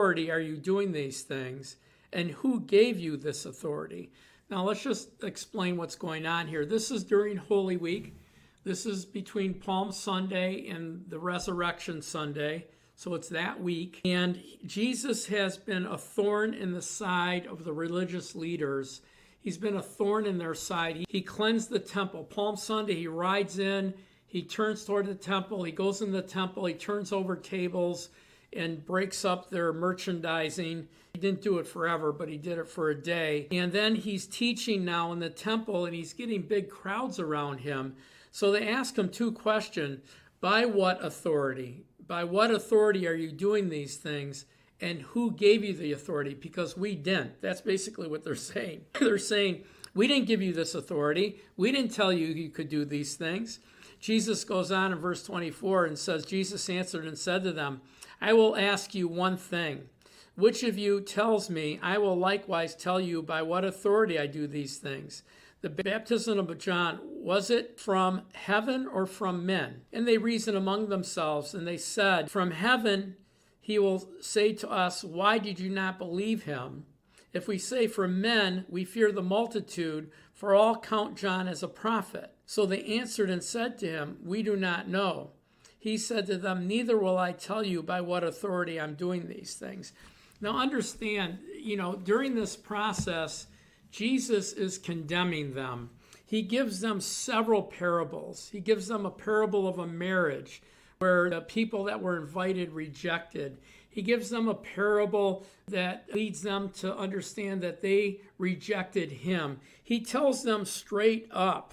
authority are you doing these things, and who gave you this authority? Now let's just explain what's going on here. This is during Holy Week. This is between Palm Sunday and the Resurrection Sunday. So it's that week. And Jesus has been a thorn in the side of the religious leaders. He's been a thorn in their side. He cleansed the temple. Palm Sunday, he rides in, he turns toward the temple, he goes in the temple, he turns over tables and breaks up their merchandising. He didn't do it forever, but he did it for a day. And then he's teaching now in the temple, and he's getting big crowds around him. So they ask him two questions. By what authority? By what authority are you doing these things? And who gave you the authority? Because we didn't. That's basically what they're saying. They're saying, we didn't give you this authority. We didn't tell you you could do these things. Jesus goes on in verse 24 and says, Jesus answered and said to them, I will ask you one thing. Which of you tells me, I will likewise tell you by what authority I do these things? The baptism of John, was it from heaven or from men? And they reasoned among themselves, and they said, from heaven. He will say to us, why did you not believe him? If we say from men, we fear the multitude, for all count John as a prophet. So they answered and said to him, we do not know. He said to them, neither will I tell you by what authority I'm doing these things. Now understand, during this process, Jesus is condemning them. He gives them several parables. He gives them a parable of a marriage where the people that were invited rejected. He gives them a parable that leads them to understand that they rejected him. He tells them straight up.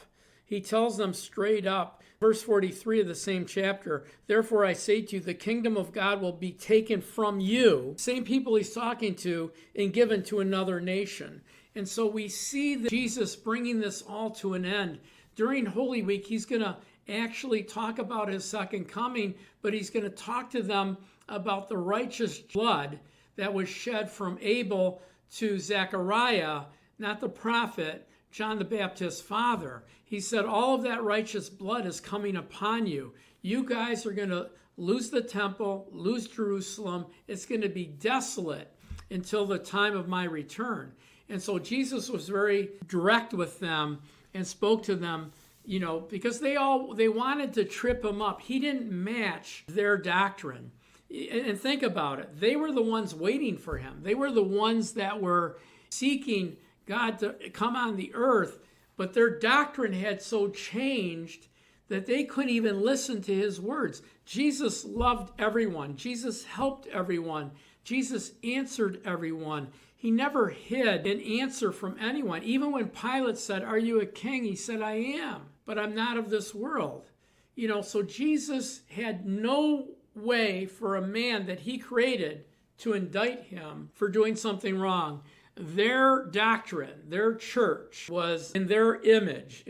Verse 43 of the same chapter, therefore I say to you, the kingdom of God will be taken from you, same people he's talking to, and given to another nation. And so we see that Jesus bringing this all to an end. During Holy Week, he's going to actually talk about his second coming, but he's going to talk to them about the righteous blood that was shed from Abel to Zechariah, not the prophet, John the Baptist's father. He said, all of that righteous blood is coming upon you. You guys are going to lose the temple, lose Jerusalem. It's going to be desolate until the time of my return. And so Jesus was very direct with them and spoke to them, because they wanted to trip him up. He didn't match their doctrine. And think about it. They were the ones waiting for him. They were the ones that were seeking God to come on the earth, but their doctrine had so changed that they couldn't even listen to his words. Jesus loved everyone. Jesus helped everyone. Jesus answered everyone. He never hid an answer from anyone. Even when Pilate said, are you a king? He said, I am, but I'm not of this world. So Jesus had no way for a man that he created to indict him for doing something wrong. Their doctrine, their church was in their image,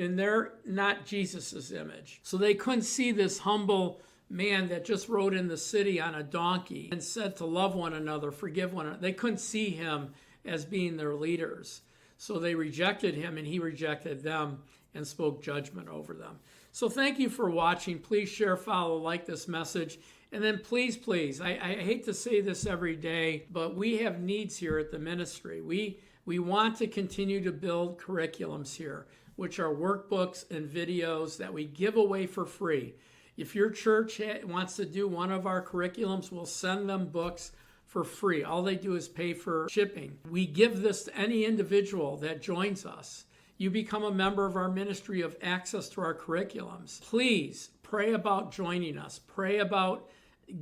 not Jesus's image. So they couldn't see this humble man that just rode in the city on a donkey and said to love one another, forgive one another. They couldn't see him as being their leaders. So they rejected him, and he rejected them and spoke judgment over them. So thank you for watching. Please share, follow, like this message. And then please, I hate to say this every day, but we have needs here at the ministry. We want to continue to build curriculums here, which are workbooks and videos that we give away for free. If your church wants to do one of our curriculums, we'll send them books for free. All they do is pay for shipping. We give this to any individual that joins us. You become a member of our ministry of access to our curriculums. Please pray about joining us. Pray about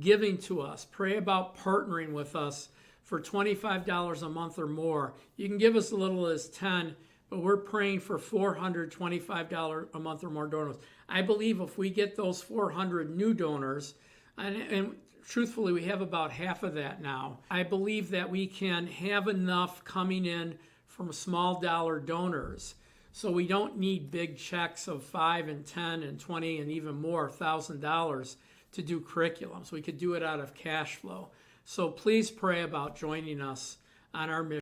giving to us. Pray about partnering with us for $25 a month or more. You can give us as little as $10, but we're praying for $425 a month or more donors. I believe if we get those 400 new donors, and truthfully, we have about half of that now, I believe that we can have enough coming in from small dollar donors. So we don't need big checks of $5 and $10 and $20 and even more $1,000 to do curriculums. We could do it out of cash flow. So please pray about joining us on our mission.